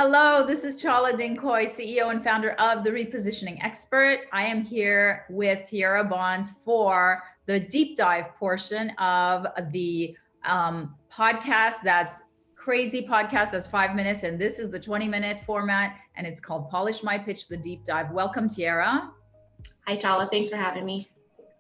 Hello, this is Chala Dincoy, CEO and founder of The Repositioning Expert. I am here with Tierra Bonds for the deep dive portion of the podcast. That's crazy podcast. That's 5 minutes. And this is the 20-minute format. And it's called Polish My Pitch, the deep dive. Welcome, Tierra. Hi, Chala. Thanks for having me.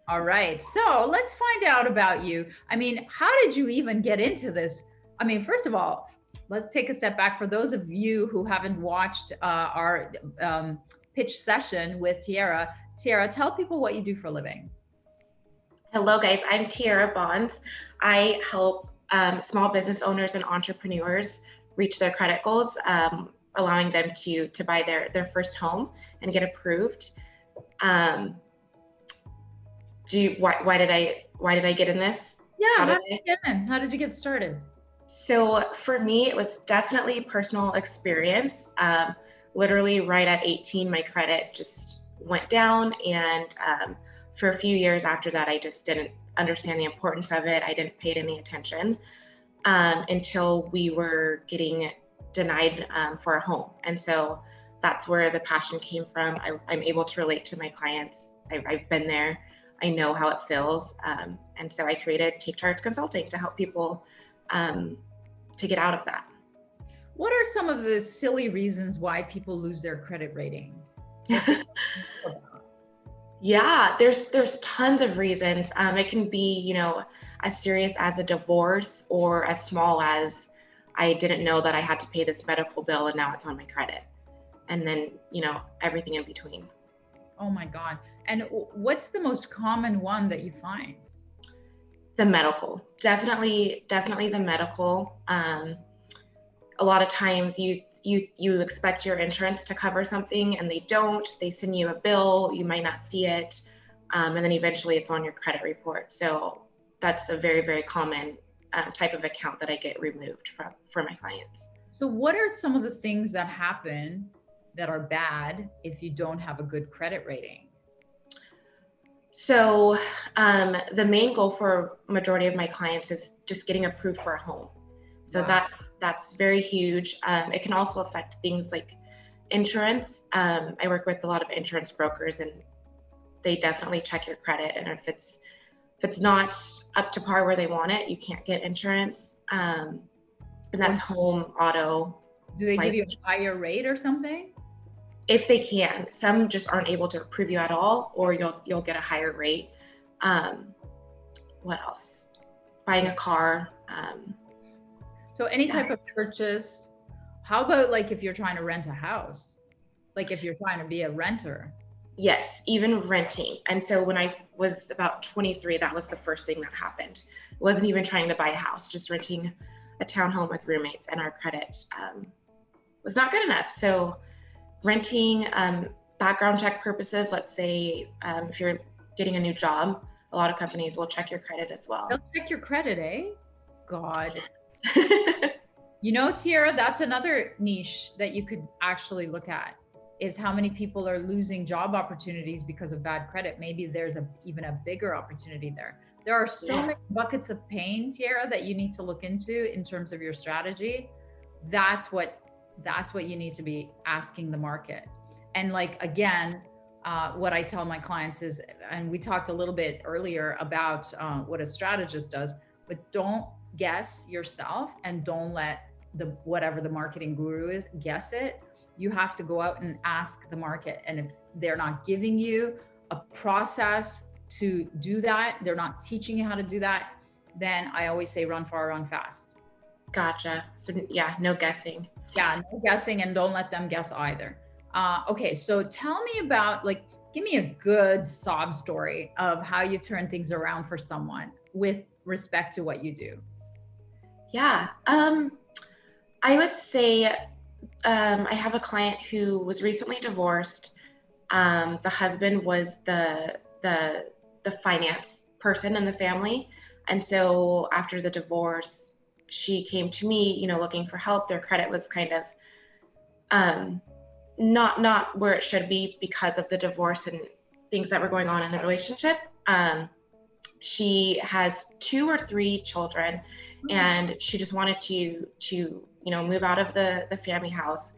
All right. So let's find out about you. I mean, how did you even get into this? I mean, first of all, let's take a step back. For those of you who haven't watched our pitch session with Tierra, tell people what you do for a living. Hello, guys. I'm Tierra Bonds. I help small business owners and entrepreneurs reach their credit goals, allowing them to buy their first home and get approved. Why did I get in this? Yeah, how did you get in? How did you get started? So for me, it was definitely personal experience. Literally right at 18, my credit just went down. And for a few years after that, I just didn't understand the importance of it. I didn't pay it any attention until we were getting denied for a home. And so that's where the passion came from. I'm able to relate to my clients. I've been there. I know how it feels. And so I created Take Charge Consulting to help people to get out of that. What are some of the silly reasons why people lose their credit rating? Yeah, there's tons of reasons. It can be, as serious as a divorce or as small as I didn't know that I had to pay this medical bill and now it's on my credit. And then, everything in between. Oh my God. And what's the most common one that you find? The medical, definitely the medical. A lot of times you expect your insurance to cover something and they don't. They send you a bill, you might not see it, and then eventually it's on your credit report. So that's a very, very common type of account that I get removed for my clients. So what are some of the things that happen that are bad if you don't have a good credit rating? So the main goal for majority of my clients is just getting approved for a home. So Wow. that's very huge. It can also affect things like insurance. I work with a lot of insurance brokers and they definitely check your credit. And if it's not up to par where they want it, you can't get insurance. And that's home, auto. Do they give you a higher rate or something? If they can. Some just aren't able to approve you at all, or you'll get a higher rate. What else? Buying a car. So any type of purchase. How about like if you're trying to rent a house? Like if you're trying to be a renter? Yes, even renting. And so when I was about 23, that was the first thing that happened. I wasn't even trying to buy a house, just renting a townhome with roommates, and our credit was not good enough. So renting, background check purposes, let's say if you're getting a new job, a lot of companies will check your credit as well. They'll check your credit, eh? God. Tierra, that's another niche that you could actually look at, is how many people are losing job opportunities because of bad credit. Maybe there's even a bigger opportunity there. There are so many buckets of pain, Tierra, that you need to look into in terms of your strategy. That's what you need to be asking the market. And like, again, what I tell my clients is, and we talked a little bit earlier about what a strategist does, but don't guess yourself and don't let whatever the marketing guru is guess it. You have to go out and ask the market. And if they're not giving you a process to do that, they're not teaching you how to do that, then I always say run far, run fast. Gotcha. So yeah, no guessing. Yeah, no guessing, and don't let them guess either. Okay, so tell me about, give me a good sob story of how you turn things around for someone with respect to what you do. Yeah, I would say I have a client who was recently divorced. The husband was the finance person in the family, and so after the divorce, she came to me, looking for help. Their credit was kind of not where it should be because of the divorce and things that were going on in the relationship. She has 2 or 3 children, and she just wanted to move out of the family house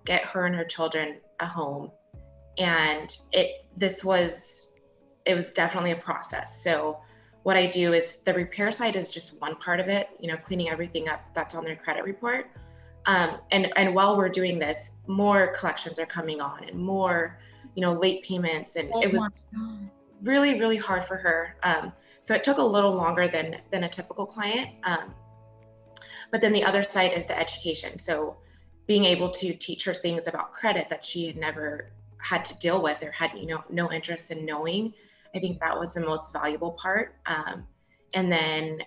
get her and her children a home. And it was definitely a process. So what I do is the repair side is just one part of it, cleaning everything up that's on their credit report. And while we're doing this, more collections are coming on and more, late payments. And it was really, really hard for her. So it took a little longer than a typical client. But then the other side is the education. So being able to teach her things about credit that she had never had to deal with or had, no interest in knowing. I think that was the most valuable part. And then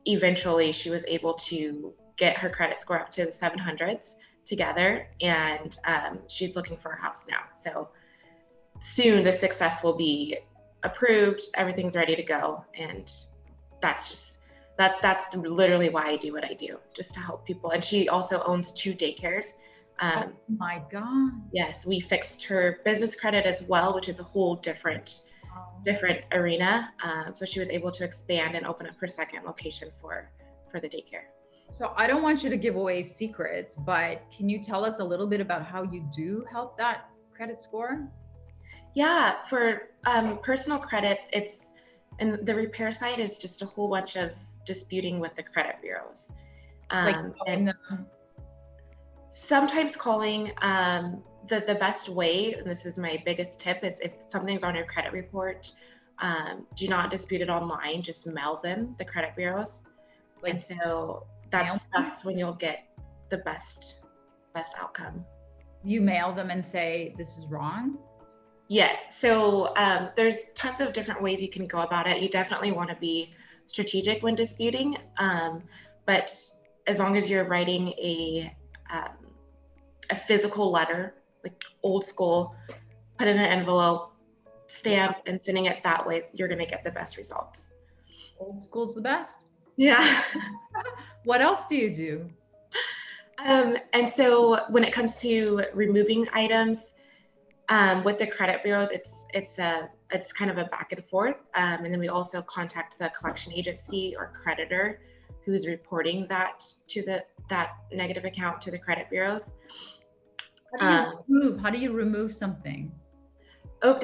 eventually she was able to get her credit score up to the 700s together. And she's looking for a house now. So soon the success will be approved. Everything's ready to go. And that's literally why I do what I do, just to help people. And she also owns 2 daycares. Oh my God. Yes, we fixed her business credit as well, which is a whole different arena. So she was able to expand and open up her second location for the daycare. So I don't want you to give away secrets, but can you tell us a little bit about how you do help that credit score? Yeah, for personal credit, and the repair side is just a whole bunch of disputing with the credit bureaus. And sometimes calling. The best way, and this is my biggest tip, is if something's on your credit report, do not dispute it online. Just mail them, the credit bureaus. And so that's when you'll get the best outcome. You mail them and say, this is wrong? Yes. So there's tons of different ways you can go about it. You definitely want to be strategic when disputing, but as long as you're writing a physical letter, like old school, put in an envelope, stamp, and sending it that way, you're going to get the best results. Old school's the best? Yeah. What else do you do? And so when it comes to removing items with the credit bureaus, it's kind of a back and forth. And then we also contact the collection agency or creditor who's reporting that negative account to the credit bureaus. How do you remove something?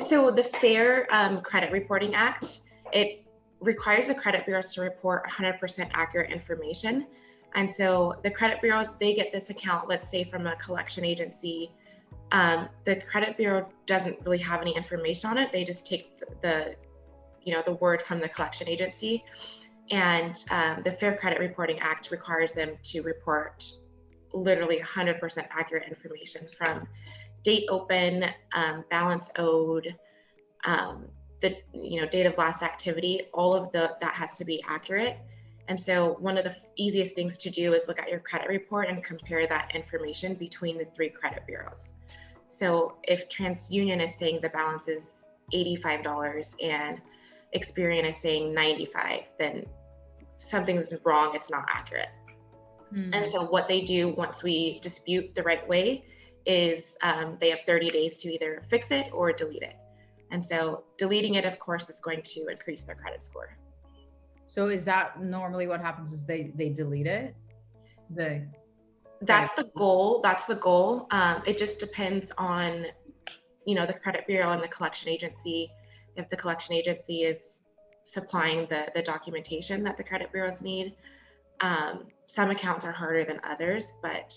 So the Fair Credit Reporting Act, it requires the credit bureaus to report 100% accurate information. And so the credit bureaus, they get this account, let's say from a collection agency. The credit bureau doesn't really have any information on it. They just take the word from the collection agency. And the Fair Credit Reporting Act requires them to report literally 100% accurate information from date open, balance owed, the date of last activity. All of that has to be accurate. And so one of the easiest things to do is look at your credit report and compare that information between the 3 credit bureaus. So if TransUnion is saying the balance is $85 and Experian is saying $95, then something's wrong, it's not accurate. Mm-hmm. And so what they do once we dispute the right way is they have 30 days to either fix it or delete it. And so deleting it, of course, is going to increase their credit score. So is that normally what happens is they delete it? That's the goal. It just depends on, the credit bureau and the collection agency. If the collection agency is supplying the documentation that the credit bureaus need. Some accounts are harder than others, but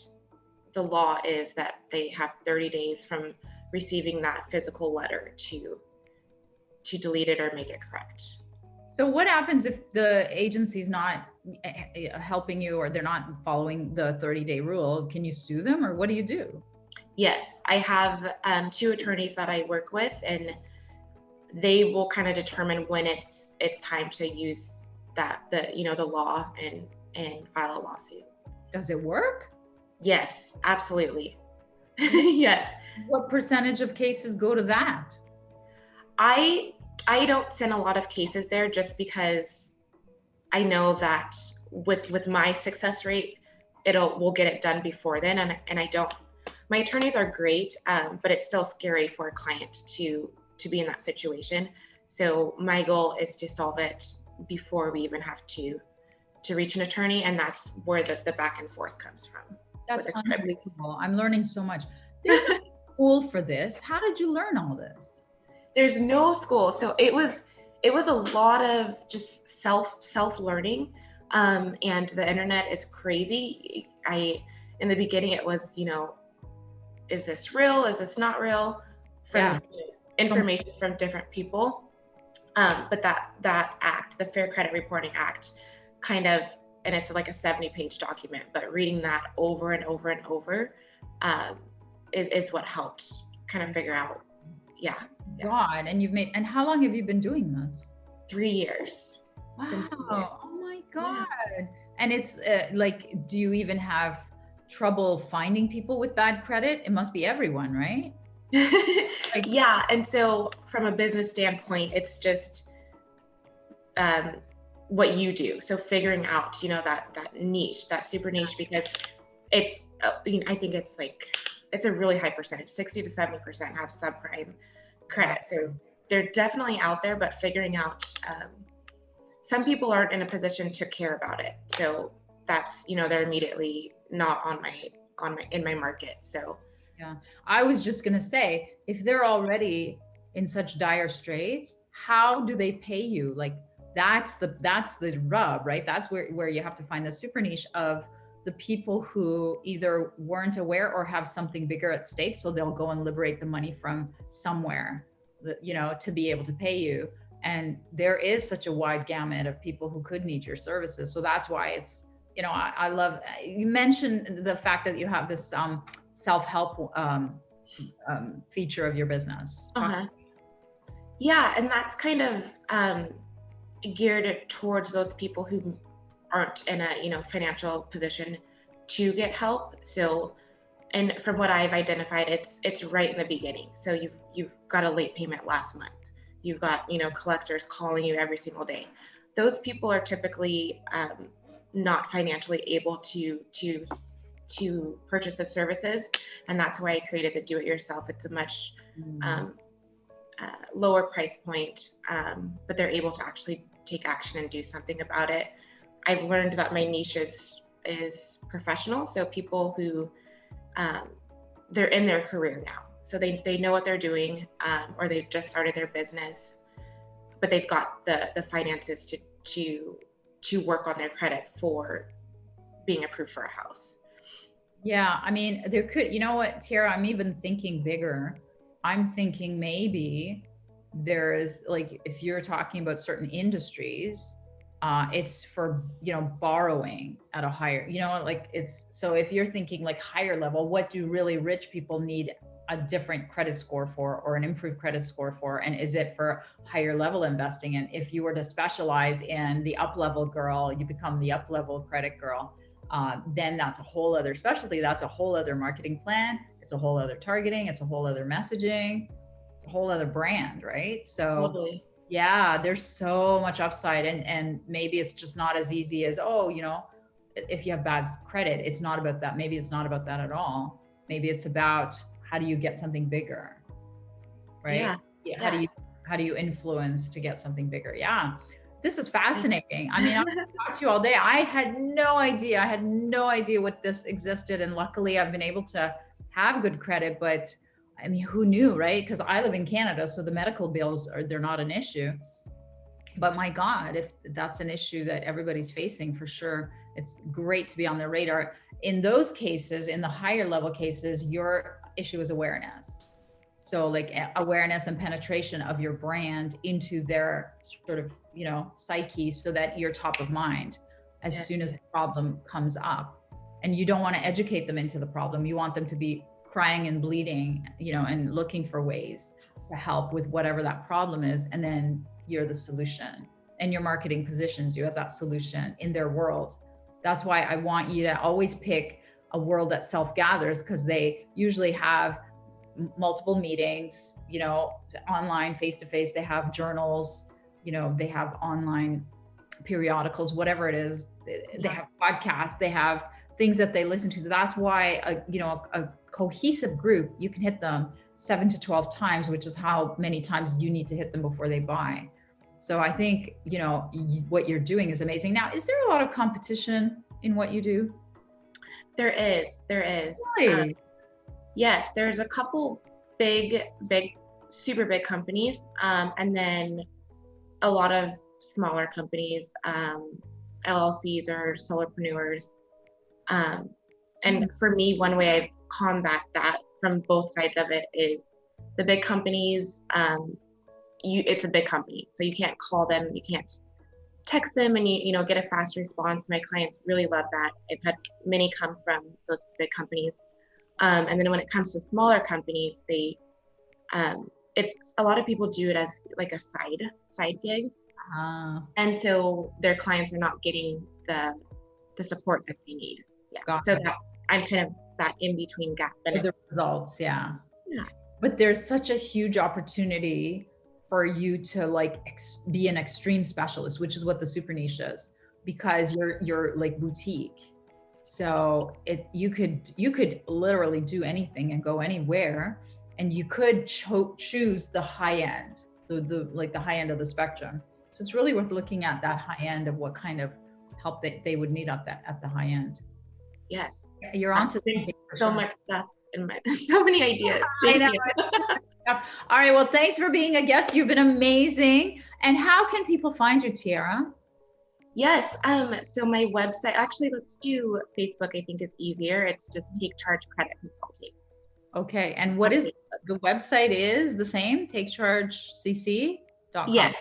the law is that they have 30 days from receiving that physical letter to delete it or make it correct. So what happens if the agency's not helping you or they're not following the 30-day rule? Can you sue them or what do you do? Yes, I have 2 attorneys that I work with, and they will kind of determine when it's time to use the law and file a lawsuit. Does it work? Yes, absolutely. Yes. What percentage of cases go to that? I don't send a lot of cases there just because I know that with my success rate, we'll get it done before then. And I don't, my attorneys are great, but it's still scary for a client to be in that situation. So my goal is to solve it before we even have to reach an attorney. And that's where the back and forth comes from. That's unbelievable. I'm learning so much. There's no school for this. How did you learn all this? There's no school. So it was a lot of just self learning. And the internet is crazy. In the beginning it was, is this real? Is this not real? From information from different people. But that act, the Fair Credit Reporting Act, kind of, and it's like a 70-page document, but reading that over and over and over is what helped kind of figure out. Yeah. God, and how long have you been doing this? 3 years. Wow. Oh my God. Yeah. And it's do you even have trouble finding people with bad credit? It must be everyone, right? Yeah. And so from a business standpoint, it's just what you do. So figuring out, that niche, that super niche, because it's, I think it's a really high percentage, 60 to 70% have subprime credit. So they're definitely out there, but figuring out, some people aren't in a position to care about it. So that's, they're immediately not in my market. So yeah, I was just going to say, if they're already in such dire straits, how do they pay you? Like that's the rub, right? That's where you have to find the super niche of the people who either weren't aware or have something bigger at stake. So they'll go and liberate the money from somewhere, to be able to pay you. And there is such a wide gamut of people who could need your services. So that's why it's, I love, you mentioned the fact that you have this self-help feature of your business. Yeah. And that's kind of geared towards those people who aren't in a, financial position to get help. So, and from what I've identified, it's right in the beginning. So you've got a late payment last month. You've got, collectors calling you every single day. Those people are typically not financially able to purchase the services. And that's why I created the do-it-yourself. It's a much lower price point, but they're able to actually take action and do something about it. I've learned that my niche is professionals. So people who, they're in their career now. So they know what they're doing, or they've just started their business, but they've got the finances to work on their credit for being approved for a house. Yeah. I mean, there could, you know what, Tierra, I'm even thinking bigger. I'm thinking maybe there's if you're talking about certain industries, it's for, borrowing at a higher, so if you're thinking higher level, what do really rich people need a different credit score for, or an improved credit score for? And is it for higher level investing? And if you were to specialize in the up level girl, you become the up level credit girl. Then that's a whole other specialty. That's a whole other marketing plan. It's a whole other targeting. It's a whole other messaging. It's a whole other brand, right? So totally. Yeah, there's so much upside, and maybe it's just not as easy as, if you have bad credit, it's not about that. Maybe it's not about that at all. Maybe it's about how do you get something bigger, right? Yeah. How do you influence to get something bigger? Yeah. This is fascinating. I mean, I could talk to you all day. I had no idea what this existed. And luckily I've been able to have good credit, but I mean, who knew, right? Because I live in Canada, so the medical bills they're not an issue. But my God, if that's an issue that everybody's facing, for sure, it's great to be on their radar. In those cases, in the higher level cases, your issue is awareness. So awareness and penetration of your brand into their sort of, psyche, so that you're top of mind as soon as the problem comes up. And you don't want to educate them into the problem. You want them to be crying and bleeding, and looking for ways to help with whatever that problem is. And then you're the solution, and your marketing positions you as that solution in their world. That's why I want you to always pick a world that self-gathers, because they usually have multiple meetings, online, face-to-face. They have journals, they have online periodicals, whatever it is. They have podcasts, they have things that they listen to. So that's why a cohesive group, you can hit them 7 to 12 times, which is how many times you need to hit them before they buy. So I think, what you're doing is amazing. Now, is there a lot of competition in what you do? There is. Really? Yes, there's a couple big, super big companies, and then a lot of smaller companies, LLCs or solopreneurs. And for me, one way I've combat that from both sides of it is the big companies. It's a big company, so you can't call them, you can't text them, and you get a fast response. My clients really love that. I've had many come from those big companies. And then when it comes to smaller companies, it's a lot of people do it as like a side gig, and so their clients are not getting the support that they need. Yeah, so that I'm kind of that in between gap. The results, yeah. But there's such a huge opportunity for you to like be an extreme specialist, which is what the super niche is, because you're like boutique. So you could literally do anything and go anywhere, and you could choose the high end, the high end of the spectrum. So it's really worth looking at that high end of what kind of help they would need at the high end. Yes, you're onto so much stuff in my so many ideas. Thank you. All right, well, thanks for being a guest. You've been amazing. And how can people find you, Tierra? Yes, so my website, actually, let's do Facebook. I think is easier. It's just Take Charge Credit Consulting. Okay, and what is the website? Is the same, takechargecc.com? Yes,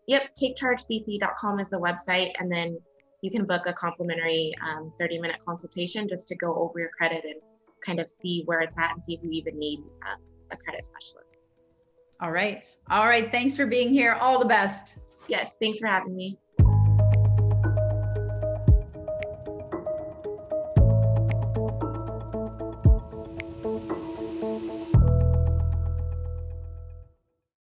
yep, takechargecc.com is the website, and then you can book a complimentary 30-minute consultation just to go over your credit and kind of see where it's at and see if you even need a credit specialist. All right. Thanks for being here. All the best. Yes, thanks for having me.